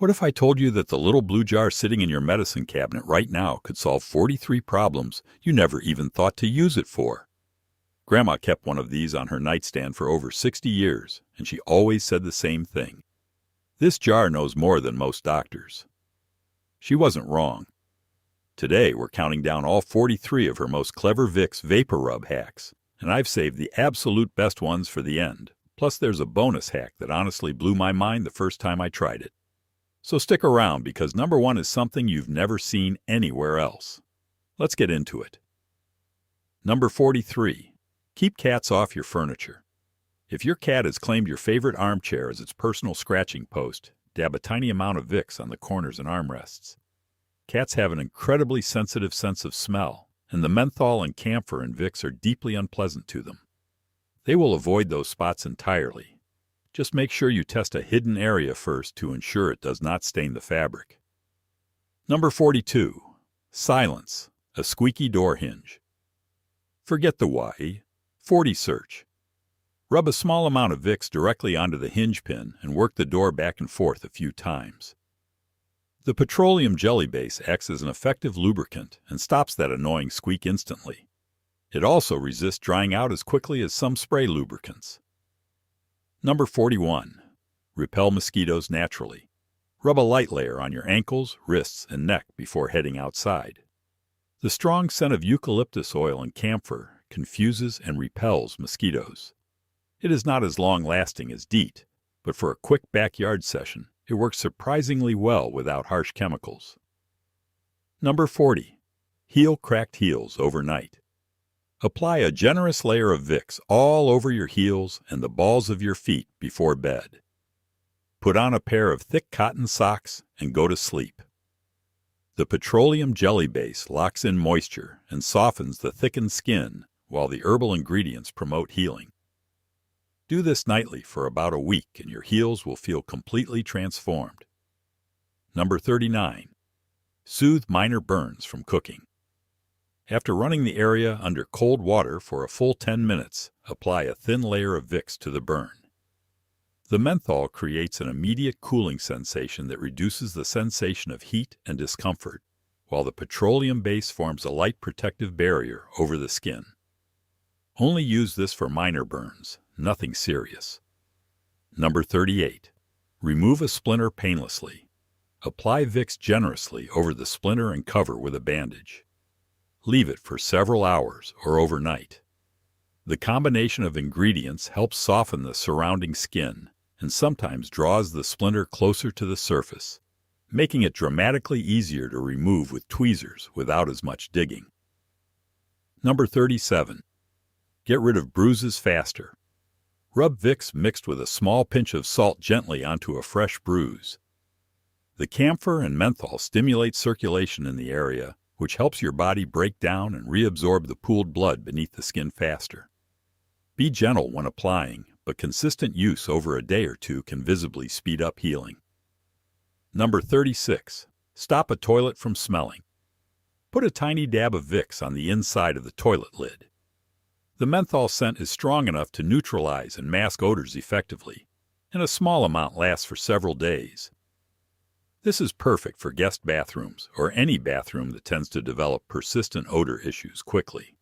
What if I told you that the little blue jar sitting in your medicine cabinet right now could solve 43 problems you never even thought to use it for? Grandma kept one of these on her nightstand for over 60 years, and she always said the same thing. This jar knows more than most doctors. She wasn't wrong. Today, we're counting down all 43 of her most clever Vicks VapoRub hacks, and I've saved the absolute best ones for the end. Plus, there's a bonus hack that honestly blew my mind the first time I tried it. So stick around, because number one is something you've never seen anywhere else. Let's get into it. Number 43. Keep cats off your furniture. If your cat has claimed your favorite armchair as its personal scratching post, dab a tiny amount of Vicks on the corners and armrests. Cats have an incredibly sensitive sense of smell, and the menthol and camphor in Vicks are deeply unpleasant to them. They will avoid those spots entirely. Just make sure you test a hidden area first to ensure it does not stain the fabric. Number 42. Silence, a squeaky door hinge. Forget the why. 40 search. Rub a small amount of Vicks directly onto the hinge pin and work the door back and forth a few times. The petroleum jelly base acts as an effective lubricant and stops that annoying squeak instantly. It also resists drying out as quickly as some spray lubricants. Number 41. Repel mosquitoes naturally. Rub a light layer on your ankles, wrists, and neck before heading outside. The strong scent of eucalyptus oil and camphor confuses and repels mosquitoes. It is not as long-lasting as DEET, but for a quick backyard session, it works surprisingly well without harsh chemicals. Number 40. Heal cracked heels overnight. Apply a generous layer of Vicks all over your heels and the balls of your feet before bed. Put on a pair of thick cotton socks and go to sleep. The petroleum jelly base locks in moisture and softens the thickened skin, while the herbal ingredients promote healing. Do this nightly for about a week and your heels will feel completely transformed. Number 39. Soothe minor burns from cooking. After running the area under cold water for a full 10 minutes, apply a thin layer of Vicks to the burn. The menthol creates an immediate cooling sensation that reduces the sensation of heat and discomfort, while the petroleum base forms a light protective barrier over the skin. Only use this for minor burns, nothing serious. Number 38. Remove a splinter painlessly. Apply Vicks generously over the splinter and cover with a bandage. Leave it for several hours or overnight. The combination of ingredients helps soften the surrounding skin and sometimes draws the splinter closer to the surface, making it dramatically easier to remove with tweezers without as much digging. Number 37. Get rid of bruises faster. Rub Vicks mixed with a small pinch of salt gently onto a fresh bruise. The camphor and menthol stimulate circulation in the area, which helps your body break down and reabsorb the pooled blood beneath the skin faster. Be gentle when applying, but consistent use over a day or two can visibly speed up healing. Number 36. Stop a toilet from smelling. Put a tiny dab of Vicks on the inside of the toilet lid. The menthol scent is strong enough to neutralize and mask odors effectively, and a small amount lasts for several days. This is perfect for guest bathrooms or any bathroom that tends to develop persistent odor issues quickly.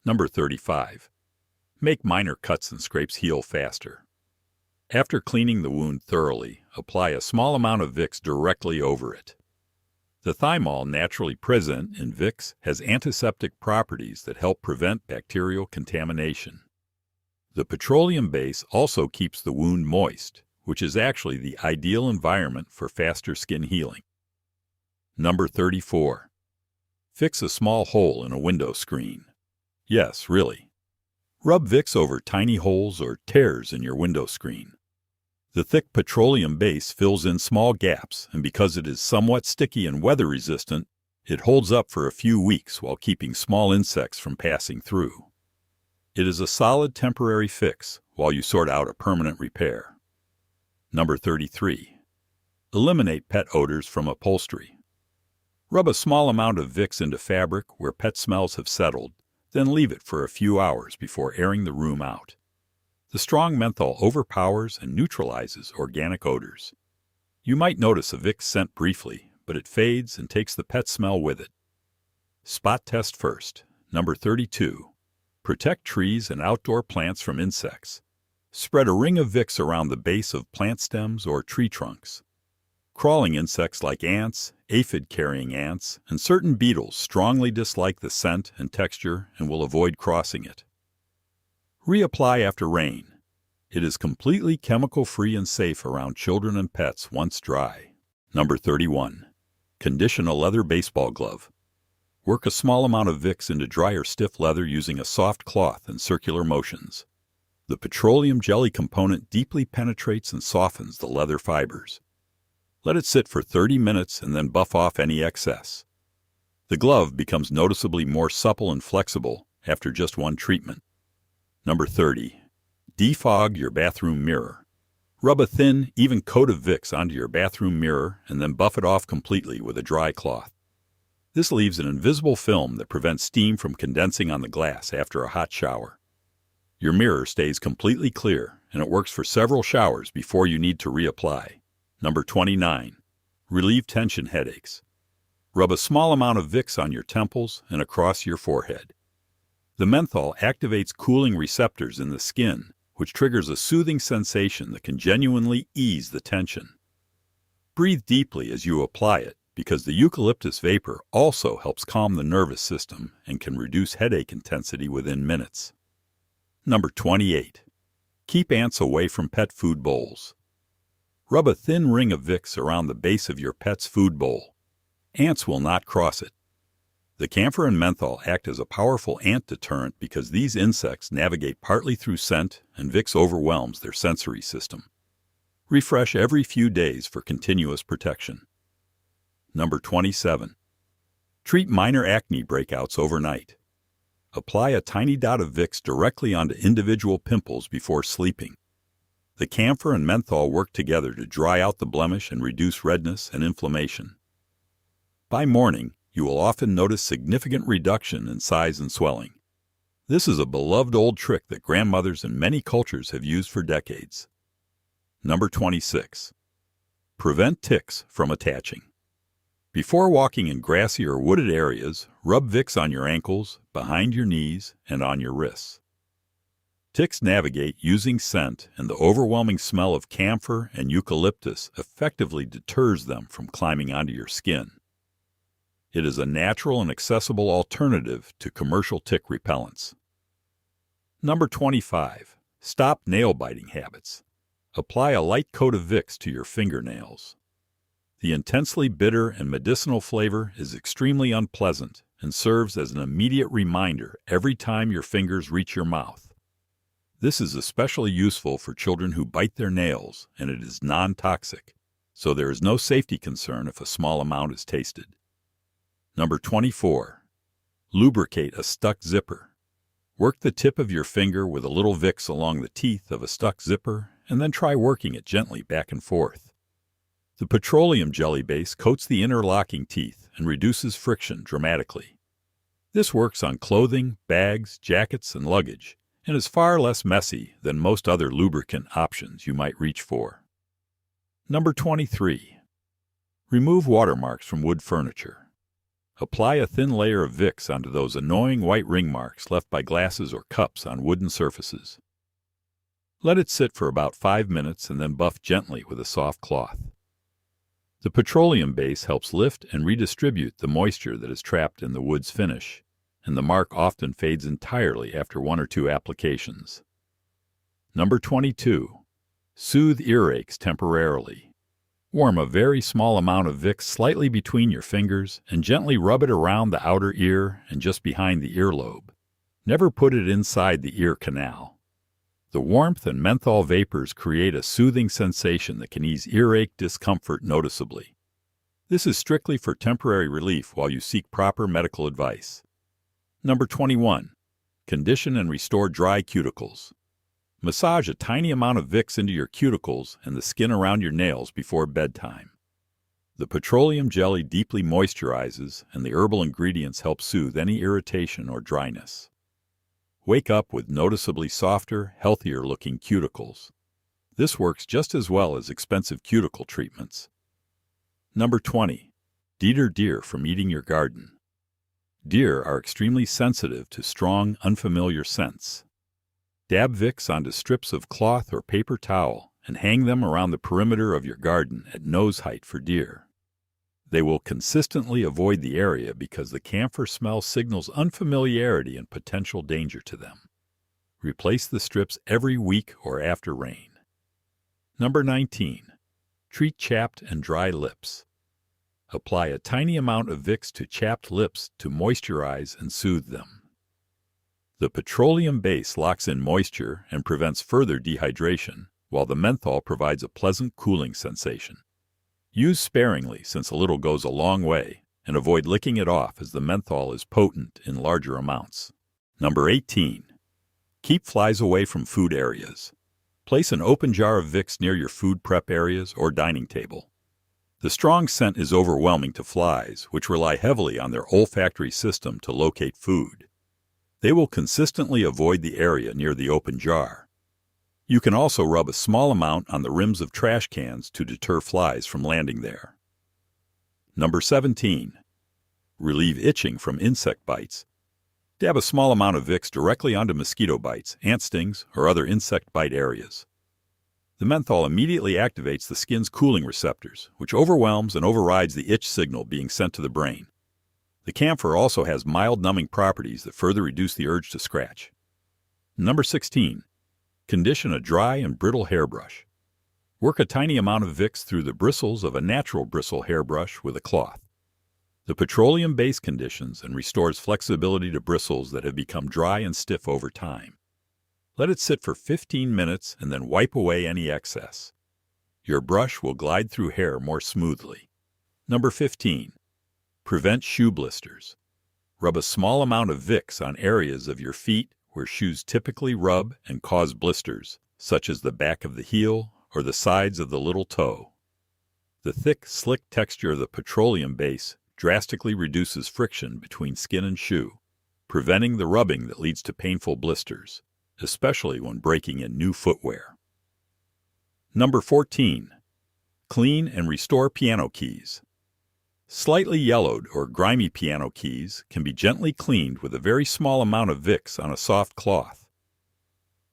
Number 35. Make minor cuts and scrapes heal faster. After cleaning the wound thoroughly, apply a small amount of Vicks directly over it. The thymol naturally present in Vicks has antiseptic properties that help prevent bacterial contamination. The petroleum base also keeps the wound moist, which is actually the ideal environment for faster skin healing. Number 34. Fix a small hole in a window screen. Yes, really. Rub Vicks over tiny holes or tears in your window screen. The thick petroleum base fills in small gaps, and because it is somewhat sticky and weather-resistant, it holds up for a few weeks while keeping small insects from passing through. It is a solid temporary fix while you sort out a permanent repair. Number 33. Eliminate pet odors from upholstery. Rub a small amount of Vicks into fabric where pet smells have settled, then leave it for a few hours before airing the room out. The strong menthol overpowers and neutralizes organic odors. You might notice a Vicks scent briefly, but it fades and takes the pet smell with it. Spot test first. Number 32. Protect trees and outdoor plants from insects. Spread a ring of Vicks around the base of plant stems or tree trunks. Crawling insects like ants, aphid-carrying ants, and certain beetles strongly dislike the scent and texture and will avoid crossing it. Reapply after rain. It is completely chemical-free and safe around children and pets once dry. Number 31. Condition a leather baseball glove. Work a small amount of Vicks into dry or stiff leather using a soft cloth and circular motions. The petroleum jelly component deeply penetrates and softens the leather fibers. Let it sit for 30 minutes and then buff off any excess. The glove becomes noticeably more supple and flexible after just one treatment. Number 30. Defog your bathroom mirror. Rub a thin, even coat of Vicks onto your bathroom mirror and then buff it off completely with a dry cloth. This leaves an invisible film that prevents steam from condensing on the glass after a hot shower. Your mirror stays completely clear, and it works for several showers before you need to reapply. Number 29. Relieve tension headaches. Rub a small amount of Vicks on your temples and across your forehead. The menthol activates cooling receptors in the skin, which triggers a soothing sensation that can genuinely ease the tension. Breathe deeply as you apply it, because the eucalyptus vapor also helps calm the nervous system and can reduce headache intensity within minutes. Number 28. Keep ants away from pet food bowls. Rub a thin ring of Vicks around the base of your pet's food bowl. Ants will not cross it. The camphor and menthol act as a powerful ant deterrent because these insects navigate partly through scent, and Vicks overwhelms their sensory system. Refresh every few days for continuous protection. Number 27. Treat minor acne breakouts overnight. Apply a tiny dot of Vicks directly onto individual pimples before sleeping. The camphor and menthol work together to dry out the blemish and reduce redness and inflammation. By morning, you will often notice significant reduction in size and swelling. This is a beloved old trick that grandmothers in many cultures have used for decades. Number 26. Prevent ticks from attaching. Before walking in grassy or wooded areas, rub Vicks on your ankles, behind your knees, and on your wrists. Ticks navigate using scent, and the overwhelming smell of camphor and eucalyptus effectively deters them from climbing onto your skin. It is a natural and accessible alternative to commercial tick repellents. Number 25. Stop nail-biting habits. Apply a light coat of Vicks to your fingernails. The intensely bitter and medicinal flavor is extremely unpleasant and serves as an immediate reminder every time your fingers reach your mouth. This is especially useful for children who bite their nails, and it is non-toxic, so there is no safety concern if a small amount is tasted. Number 24. Lubricate a stuck zipper. Work the tip of your finger with a little Vicks along the teeth of a stuck zipper, and then try working it gently back and forth. The petroleum jelly base coats the interlocking teeth and reduces friction dramatically. This works on clothing, bags, jackets, and luggage, and is far less messy than most other lubricant options you might reach for. Number 23. Remove watermarks from wood furniture. Apply a thin layer of Vicks onto those annoying white ring marks left by glasses or cups on wooden surfaces. Let it sit for about 5 minutes and then buff gently with a soft cloth. The petroleum base helps lift and redistribute the moisture that is trapped in the wood's finish, and the mark often fades entirely after 1 or 2 applications. Number 22. Soothe earaches temporarily. Warm a very small amount of Vicks slightly between your fingers and gently rub it around the outer ear and just behind the earlobe. Never put it inside the ear canal. The warmth and menthol vapors create a soothing sensation that can ease earache discomfort noticeably. This is strictly for temporary relief while you seek proper medical advice. Number 21. Condition and restore dry cuticles. Massage a tiny amount of Vicks into your cuticles and the skin around your nails before bedtime. The petroleum jelly deeply moisturizes, and the herbal ingredients help soothe any irritation or dryness. Wake up with noticeably softer, healthier-looking cuticles. This works just as well as expensive cuticle treatments. Number 20. Deter deer from eating your garden. Deer are extremely sensitive to strong, unfamiliar scents. Dab Vicks onto strips of cloth or paper towel and hang them around the perimeter of your garden at nose height for deer. They will consistently avoid the area because the camphor smell signals unfamiliarity and potential danger to them. Replace the strips every week or after rain. Number 19. Treat chapped and dry lips. Apply a tiny amount of Vicks to chapped lips to moisturize and soothe them. The petroleum base locks in moisture and prevents further dehydration, while the menthol provides a pleasant cooling sensation. Use sparingly since a little goes a long way, and avoid licking it off as the menthol is potent in larger amounts. Number 18. Keep flies away from food areas. Place an open jar of Vicks near your food prep areas or dining table. The strong scent is overwhelming to flies, which rely heavily on their olfactory system to locate food. They will consistently avoid the area near the open jar. You can also rub a small amount on the rims of trash cans to deter flies from landing there. Number 17. Relieve itching from insect bites. Dab a small amount of Vicks directly onto mosquito bites, ant stings, or other insect bite areas. The menthol immediately activates the skin's cooling receptors, which overwhelms and overrides the itch signal being sent to the brain. The camphor also has mild numbing properties that further reduce the urge to scratch. Number 16. Condition a dry and brittle hairbrush. Work a tiny amount of Vicks through the bristles of a natural bristle hairbrush with a cloth. The petroleum base conditions and restores flexibility to bristles that have become dry and stiff over time. Let it sit for 15 minutes and then wipe away any excess. Your brush will glide through hair more smoothly. Number 15. Prevent shoe blisters. Rub a small amount of Vicks on areas of your feet where shoes typically rub and cause blisters, such as the back of the heel or the sides of the little toe. The thick, slick texture of the petroleum base drastically reduces friction between skin and shoe, preventing the rubbing that leads to painful blisters, especially when breaking in new footwear. Number 14. Clean and restore piano keys. Slightly yellowed or grimy piano keys can be gently cleaned with a very small amount of Vicks on a soft cloth.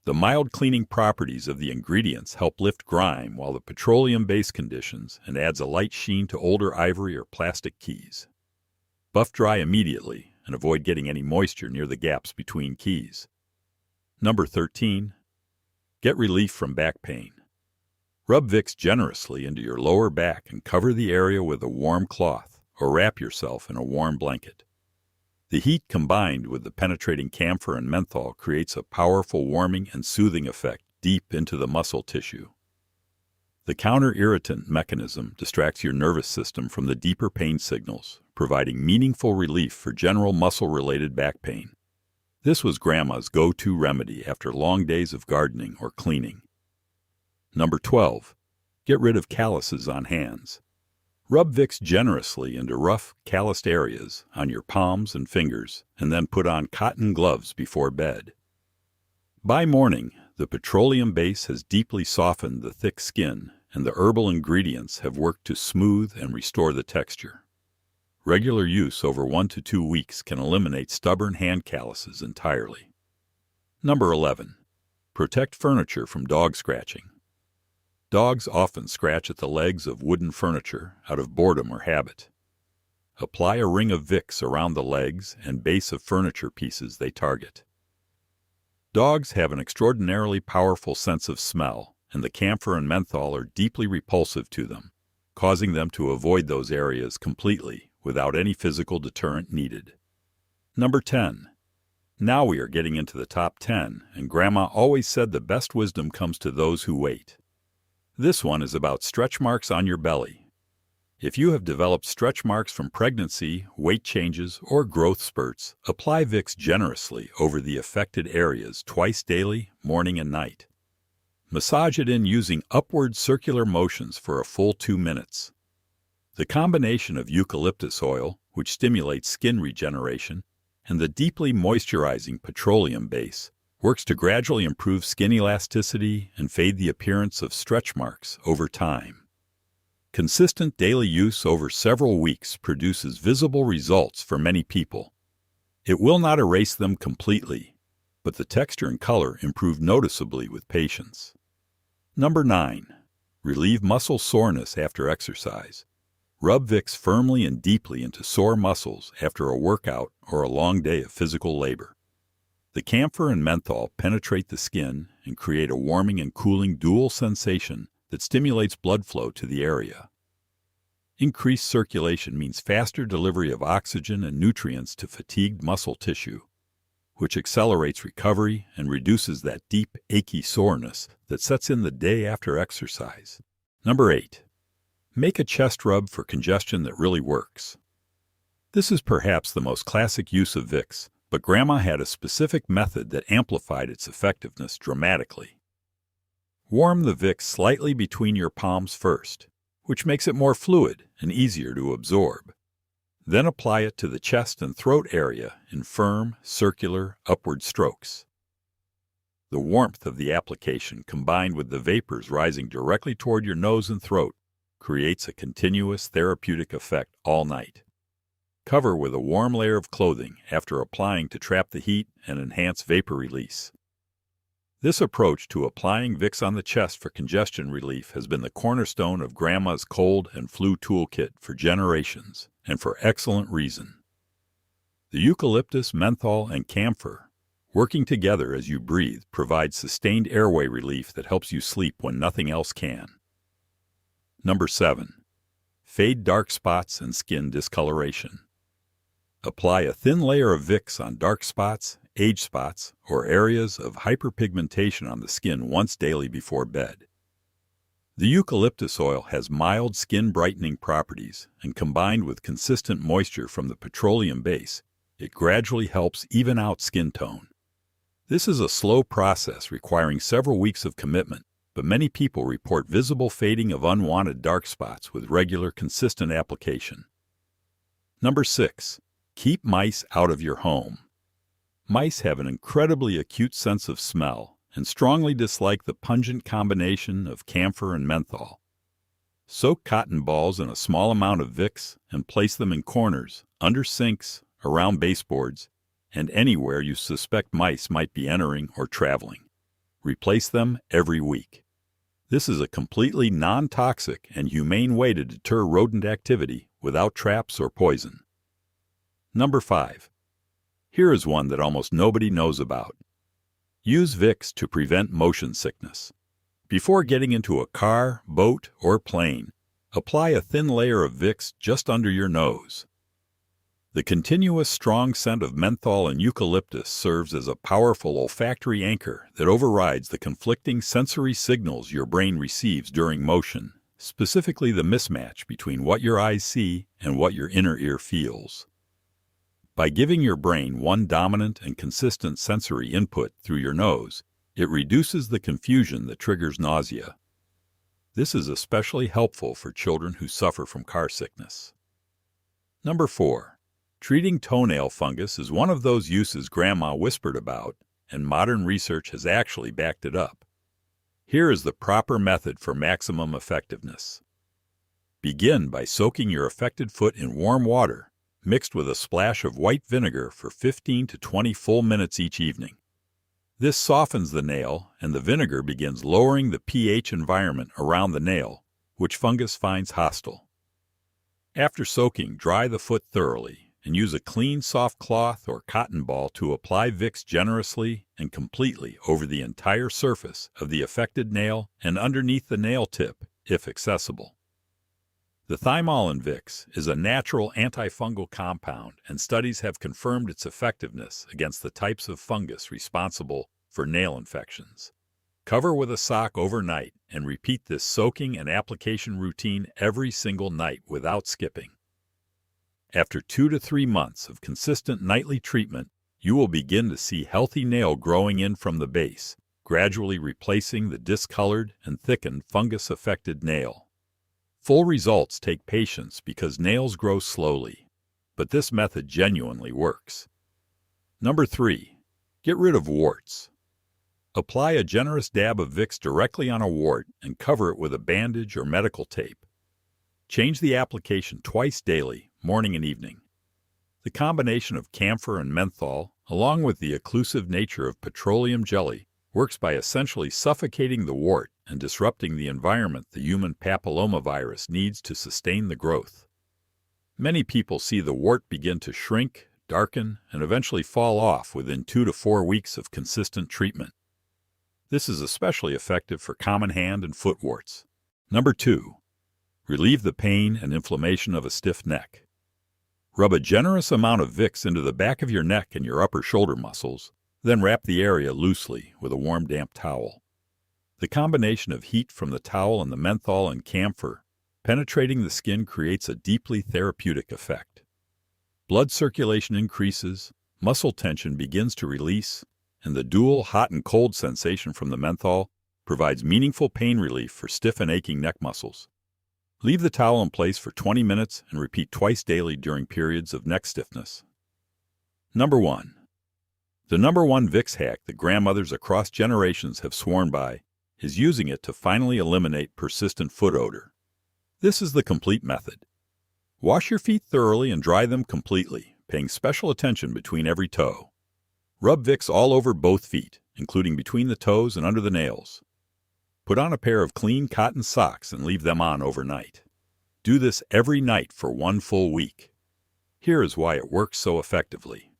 The mild cleaning properties of the ingredients help lift grime while the petroleum base conditions and adds a light sheen to older ivory or plastic keys. Buff dry immediately and avoid getting any moisture near the gaps between keys. Number 13. Get relief from back pain. Rub Vicks generously into your lower back and cover the area with a warm cloth or wrap yourself in a warm blanket. The heat combined with the penetrating camphor and menthol creates a powerful warming and soothing effect deep into the muscle tissue. The counter-irritant mechanism distracts your nervous system from the deeper pain signals, providing meaningful relief for general muscle-related back pain. This was Grandma's go-to remedy after long days of gardening or cleaning. Number 12. Get rid of calluses on hands. Rub Vicks generously into rough, calloused areas on your palms and fingers, and then put on cotton gloves before bed. By morning, the petroleum base has deeply softened the thick skin, and the herbal ingredients have worked to smooth and restore the texture. Regular use over 1 to 2 weeks can eliminate stubborn hand calluses entirely. Number 11. Protect furniture from dog scratching. Dogs often scratch at the legs of wooden furniture out of boredom or habit. Apply a ring of Vicks around the legs and base of furniture pieces they target. Dogs have an extraordinarily powerful sense of smell, and the camphor and menthol are deeply repulsive to them, causing them to avoid those areas completely without any physical deterrent needed. Number 10. Now we are getting into the top 10, and Grandma always said the best wisdom comes to those who wait. This one is about stretch marks on your belly. If you have developed stretch marks from pregnancy, weight changes, or growth spurts, apply Vicks generously over the affected areas twice daily, morning and night. Massage it in using upward circular motions for a full 2 minutes. The combination of eucalyptus oil, which stimulates skin regeneration, and the deeply moisturizing petroleum base works to gradually improve skin elasticity and fade the appearance of stretch marks over time. Consistent daily use over several weeks produces visible results for many people. It will not erase them completely, but the texture and color improve noticeably with patience. Number 9. Relieve muscle soreness after exercise. Rub Vicks firmly and deeply into sore muscles after a workout or a long day of physical labor. The camphor and menthol penetrate the skin and create a warming and cooling dual sensation that stimulates blood flow to the area. Increased circulation means faster delivery of oxygen and nutrients to fatigued muscle tissue, which accelerates recovery and reduces that deep, achy soreness that sets in the day after exercise. Number 8. Make a chest rub for congestion that really works. This is perhaps the most classic use of Vicks, but Grandma had a specific method that amplified its effectiveness dramatically. Warm the Vicks slightly between your palms first, which makes it more fluid and easier to absorb. Then apply it to the chest and throat area in firm, circular, upward strokes. The warmth of the application, combined with the vapors rising directly toward your nose and throat, creates a continuous therapeutic effect all night. Cover with a warm layer of clothing after applying to trap the heat and enhance vapor release. This approach to applying Vicks on the chest for congestion relief has been the cornerstone of Grandma's cold and flu toolkit for generations, and for excellent reason. The eucalyptus, menthol, and camphor, working together as you breathe, provide sustained airway relief that helps you sleep when nothing else can. Number 7. Fade dark spots and skin discoloration. Apply a thin layer of Vicks on dark spots, age spots, or areas of hyperpigmentation on the skin once daily before bed. The eucalyptus oil has mild skin brightening properties, and combined with consistent moisture from the petroleum base, it gradually helps even out skin tone. This is a slow process requiring several weeks of commitment, but many people report visible fading of unwanted dark spots with regular, consistent application. Number 6. Keep mice out of your home. Mice have an incredibly acute sense of smell and strongly dislike the pungent combination of camphor and menthol. Soak cotton balls in a small amount of Vicks and place them in corners, under sinks, around baseboards, and anywhere you suspect mice might be entering or traveling. Replace them every week. This is a completely non-toxic and humane way to deter rodent activity without traps or poison. Number 5. Here is one that almost nobody knows about. Use Vicks to prevent motion sickness. Before getting into a car, boat, or plane, apply a thin layer of Vicks just under your nose. The continuous strong scent of menthol and eucalyptus serves as a powerful olfactory anchor that overrides the conflicting sensory signals your brain receives during motion, specifically the mismatch between what your eyes see and what your inner ear feels. By giving your brain one dominant and consistent sensory input through your nose, it reduces the confusion that triggers nausea. This is especially helpful for children who suffer from car sickness. Number 4. Treating toenail fungus is one of those uses Grandma whispered about, and modern research has actually backed it up. Here is the proper method for maximum effectiveness. Begin by soaking your affected foot in warm water, mixed with a splash of white vinegar for 15 to 20 full minutes each evening. This softens the nail, and the vinegar begins lowering the pH environment around the nail, which fungus finds hostile. After soaking, dry the foot thoroughly, and use a clean, soft cloth or cotton ball to apply Vicks generously and completely over the entire surface of the affected nail and underneath the nail tip, if accessible. The thymol in Vicks is a natural antifungal compound, and studies have confirmed its effectiveness against the types of fungus responsible for nail infections. Cover with a sock overnight and repeat this soaking and application routine every single night without skipping. After 2 to 3 months of consistent nightly treatment, you will begin to see healthy nail growing in from the base, gradually replacing the discolored and thickened fungus-affected nail. Full results take patience because nails grow slowly, but this method genuinely works. Number 3. Get rid of warts. Apply a generous dab of Vicks directly on a wart and cover it with a bandage or medical tape. Change the application twice daily, morning and evening. The combination of camphor and menthol, along with the occlusive nature of petroleum jelly, works by essentially suffocating the wart and disrupting the environment the human papillomavirus needs to sustain the growth. Many people see the wart begin to shrink, darken, and eventually fall off within 2 to 4 weeks of consistent treatment. This is especially effective for common hand and foot warts. Number 2. Relieve the pain and inflammation of a stiff neck. Rub a generous amount of Vicks into the back of your neck and your upper shoulder muscles, then wrap the area loosely with a warm, damp towel. The combination of heat from the towel and the menthol and camphor penetrating the skin creates a deeply therapeutic effect. Blood circulation increases, muscle tension begins to release, and the dual hot and cold sensation from the menthol provides meaningful pain relief for stiff and aching neck muscles. Leave the towel in place for 20 minutes and repeat twice daily during periods of neck stiffness. Number 1. The number one Vicks hack that grandmothers across generations have sworn by is using it to finally eliminate persistent foot odor. This is the complete method. Wash your feet thoroughly and dry them completely, paying special attention between every toe. Rub Vicks all over both feet, including between the toes and under the nails. Put on a pair of clean cotton socks and leave them on overnight. Do this every night for 1 full week. Here is why it works so effectively.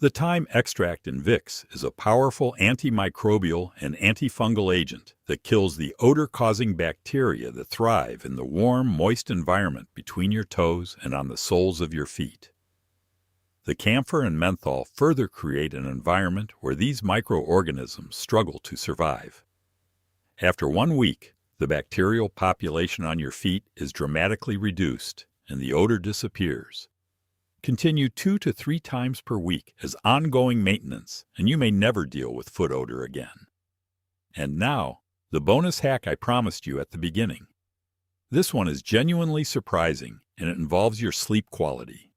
The thyme extract in Vicks is a powerful antimicrobial and antifungal agent that kills the odor-causing bacteria that thrive in the warm, moist environment between your toes and on the soles of your feet. The camphor and menthol further create an environment where these microorganisms struggle to survive. After 1 week, the bacterial population on your feet is dramatically reduced and the odor disappears. Continue 2 to 3 times per week as ongoing maintenance, and you may never deal with foot odor again. And now, the bonus hack I promised you at the beginning. This one is genuinely surprising, and it involves your sleep quality.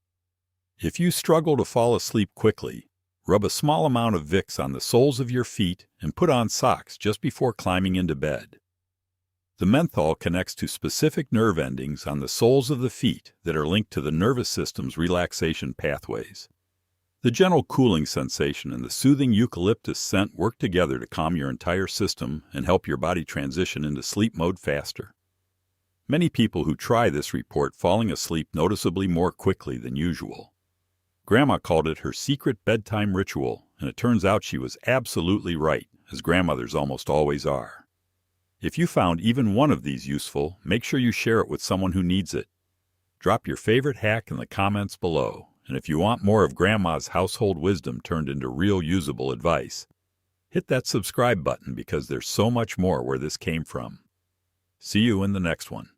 If you struggle to fall asleep quickly, rub a small amount of Vicks on the soles of your feet and put on socks just before climbing into bed. The menthol connects to specific nerve endings on the soles of the feet that are linked to the nervous system's relaxation pathways. The gentle cooling sensation and the soothing eucalyptus scent work together to calm your entire system and help your body transition into sleep mode faster. Many people who try this report falling asleep noticeably more quickly than usual. Grandma called it her secret bedtime ritual, and it turns out she was absolutely right, as grandmothers almost always are. If you found even one of these useful, make sure you share it with someone who needs it. Drop your favorite hack in the comments below, and if you want more of Grandma's household wisdom turned into real usable advice, hit that subscribe button because there's so much more where this came from. See you in the next one.